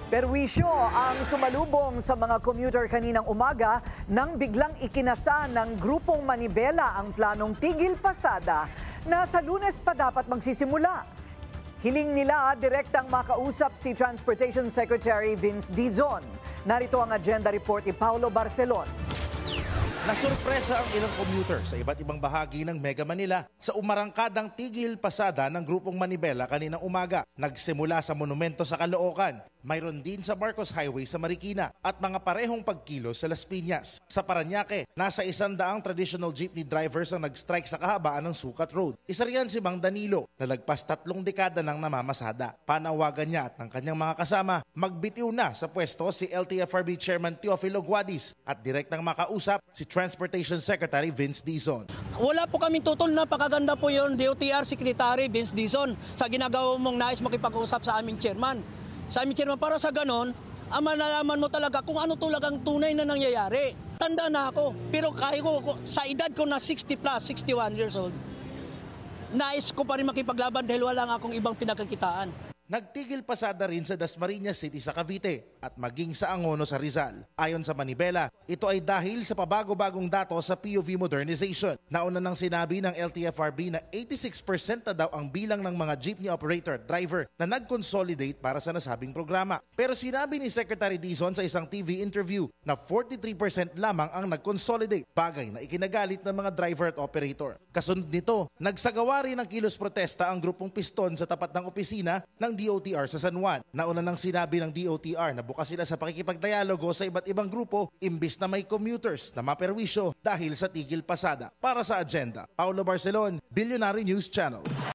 Perwisyo ang sumalubong sa mga commuter kaninang umaga nang biglang ikinasa ng grupong Manibela ang planong tigil pasada na sa Lunes pa dapat magsisimula. Hiling nila direktang makausap si Transportation Secretary Vince Dizon. Narito ang agenda report ni Paulo Barcelon. Nasurpresa ang ilang commuter sa iba't ibang bahagi ng Mega Manila sa umarangkadang tigil pasada ng grupong Manibela kaninang umaga. Nagsimula sa monumento sa Caloocan, mayroon din sa Marcos Highway sa Marikina at mga parehong pagkilos sa Las Piñas. Sa Parañaque, nasa 100 traditional jeepney drivers ang nag-strike sa kahabaan ng Sucat Road. Isa riyan si Mang Danilo na lagpas 3 dekada ng namamasada. Panawagan niya at ng kanyang mga kasama, magbitiw na sa pwesto si LTFRB Chairman Teofilo Guadis at direktang makausap si Transportation Secretary Vince Dizon. Wala po kaming tutol, napakaganda po yung DOTR Secretary Vince Dizon sa ginagawa mong nais makipag-usap sa aming chairman. Sa aming chairman, para sa ganon, malalaman mo talaga kung ano talagang tunay na nangyayari. Tanda na ako, pero kahit ko, sa edad ko na 60 plus, 61 years old, nais ko pa rin makipaglaban dahil wala nga akong ibang pinagkakitaan. Nagtigil pasada rin sa Dasmariñas City sa Cavite at maging sa Angono sa Rizal. Ayon sa Manibela, ito ay dahil sa pabago-bagong datos sa POV modernization. Nauna nang sinabi ng LTFRB na 86% na daw ang bilang ng mga jeepney operator driver na nag-consolidate para sa nasabing programa. Pero sinabi ni Secretary Dizon sa isang TV interview na 43% lamang ang nag-consolidate, bagay na ikinagalit ng mga driver at operator. Kasunod nito, nagsagawa rin ng kilos protesta ang grupong Piston sa tapat ng opisina ng DOTR sa San Juan. Nauna nang sinabi ng DOTR na bukas sila sa pakikipagdialogo sa iba't ibang grupo imbis na may commuters na maperwisyo dahil sa tigil pasada. Para sa agenda, Paulo Barcelon, Billionaire News Channel.